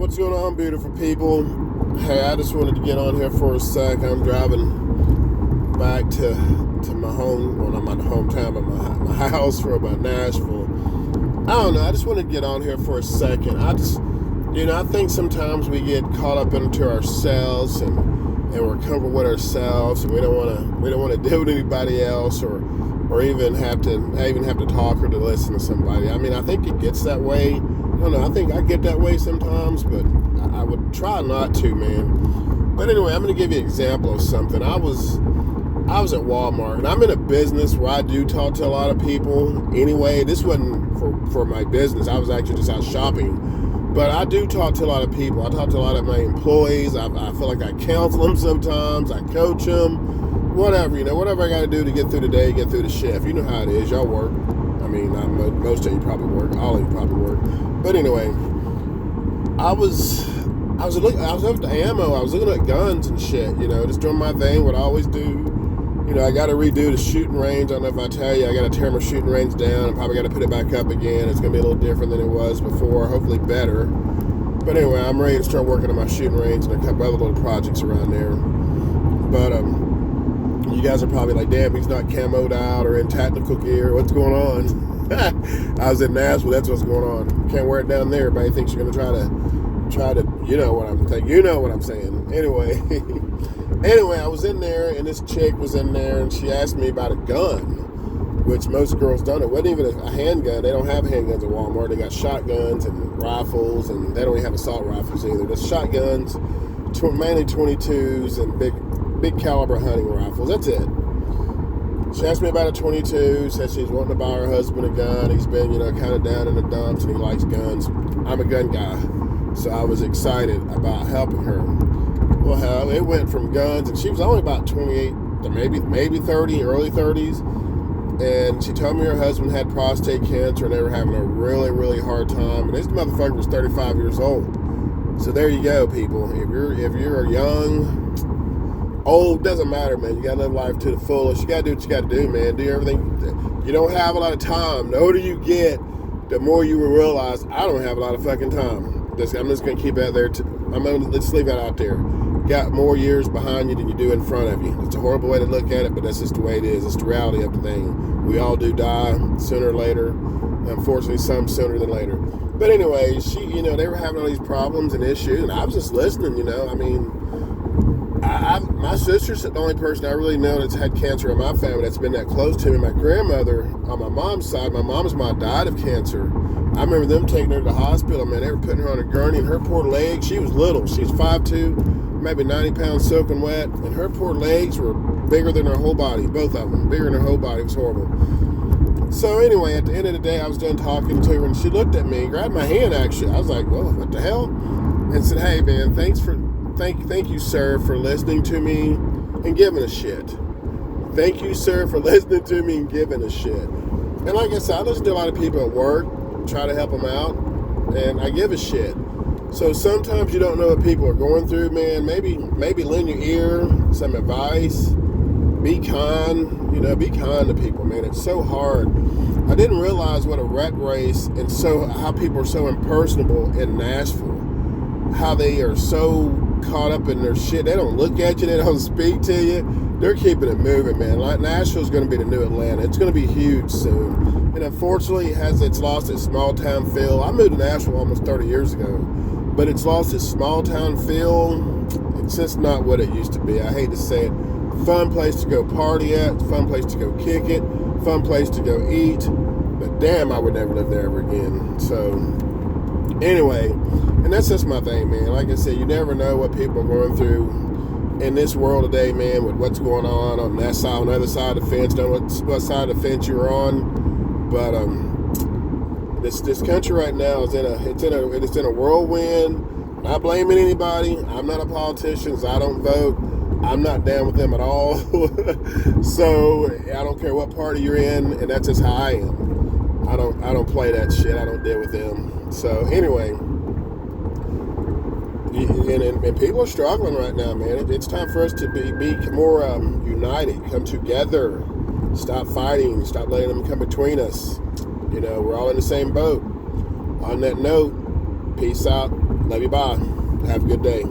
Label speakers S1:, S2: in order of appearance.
S1: what's going on, beautiful people? Hey, I just wanted to get on here for a sec. I'm driving back to my home, well, not my hometown, but my house from about Nashville. I don't know, I just want to get on here for a second. I think sometimes we get caught up into ourselves and we're comfortable with ourselves, and we don't want to deal with anybody else or even have to talk or to listen to somebody. I mean, I think it gets that way. I don't know, I think I get that way sometimes, but I would try not to, man. But anyway, I'm going to give you an example of something. I was at Walmart, and I'm in a business where I do talk to a lot of people. Anyway, this wasn't for my business. I was actually just out shopping. But I do talk to a lot of people. I talk to a lot of my employees. I feel like I counsel them sometimes. I coach them. Whatever, whatever I got to do to get through the day, get through the shift. You know how it is. Y'all work. I mean, most of you probably work. All of you probably work. But anyway, I was up to ammo. I was looking at guns and shit, just doing my thing, what I always do. I got to redo the shooting range. I don't know if I tell you, I got to tear my shooting range down. I probably got to put it back up again. It's going to be a little different than it was before, hopefully better. But anyway, I'm ready to start working on my shooting range and a couple other little projects around there. But you guys are probably like, damn, he's not camoed out or in tactical gear. What's going on? I was in Nashville. That's what's going on. Can't wear it down there. Everybody thinks you're going to try to, you know what I'm saying. Anyway, I was in there, and this chick was in there, and she asked me about a gun, which most girls don't. It wasn't even a handgun. They don't have handguns at Walmart. They got shotguns and rifles, and they don't even have assault rifles either. Just shotguns, mainly 22s and big caliber hunting rifles. That's it. She asked me about a 22, said she's wanting to buy her husband a gun. He's been, kind of down in the dumps, and he likes guns. I'm a gun guy, so I was excited about helping her. Well, hell, it went from guns, and she was only about 28 to maybe 30, early 30s, and she told me her husband had prostate cancer, and they were having a really, really hard time, and this motherfucker was 35 years old. So there you go, people. If you're young, old, doesn't matter, man. You gotta live life to the fullest. You gotta do what you gotta do, man. Do everything. You don't have a lot of time. The older you get, the more you will realize, I don't have a lot of fucking time. I'm just gonna keep that there. Let's leave that out there. Got more years behind you than you do in front of you. It's a horrible way to look at it, but that's just the way it is. It's the reality of the thing. We all do die sooner or later. Unfortunately, some sooner than later. But anyway, they were having all these problems and issues, and I was just listening. I mean, my sister's the only person I really know that's had cancer in my family that's been that close to me. My grandmother on my mom's side, my mom's mom died of cancer. I remember them taking her to the hospital, man. They were putting her on a gurney, and her poor legs, she was little. She was 5'2", maybe 90 pounds soaking wet, and her poor legs were bigger than her whole body, both of them, bigger than her whole body. It was horrible. So anyway, at the end of the day, I was done talking to her, and she looked at me, grabbed my hand, actually. I was like, well, what the hell? And said, hey, man, thank you, sir, for listening to me and giving a shit. Thank you, sir, for listening to me and giving a shit. And like I said, I listen to a lot of people at work, try to help them out, and I give a shit. So sometimes you don't know what people are going through, man. Maybe lend your ear, some advice. Be kind, be kind to people, man. It's so hard. I didn't realize what a rat race and how people are so impersonable in Nashville. How they are so caught up in their shit. They don't look at you. They don't speak to you. They're keeping it moving, man. Like Nashville's going to be the new Atlanta. It's going to be huge soon. And unfortunately, it's lost its small town feel. I moved to Nashville almost 30 years ago, but it's lost its small town feel. It's just not what it used to be. I hate to say it. Fun place to go party at. Fun place to go kick it. Fun place to go eat. But damn, I would never live there ever again. So anyway, and that's just my thing, man. Like I said, you never know what people are going through in this world today, man, with what's going on that side, on the other side of the fence, don't know what side of the fence you're on. But this country right now is in a whirlwind. I'm not blaming anybody. I'm not a politician, so I don't vote. I'm not down with them at all. So I don't care what party you're in, and that's just how I am. I don't play that shit. I don't deal with them. So anyway, and people are struggling right now, man. It's time for us to be more united, come together, stop fighting, stop letting them come between us. We're all in the same boat. On that note, peace out. Love you. Bye. Have a good day.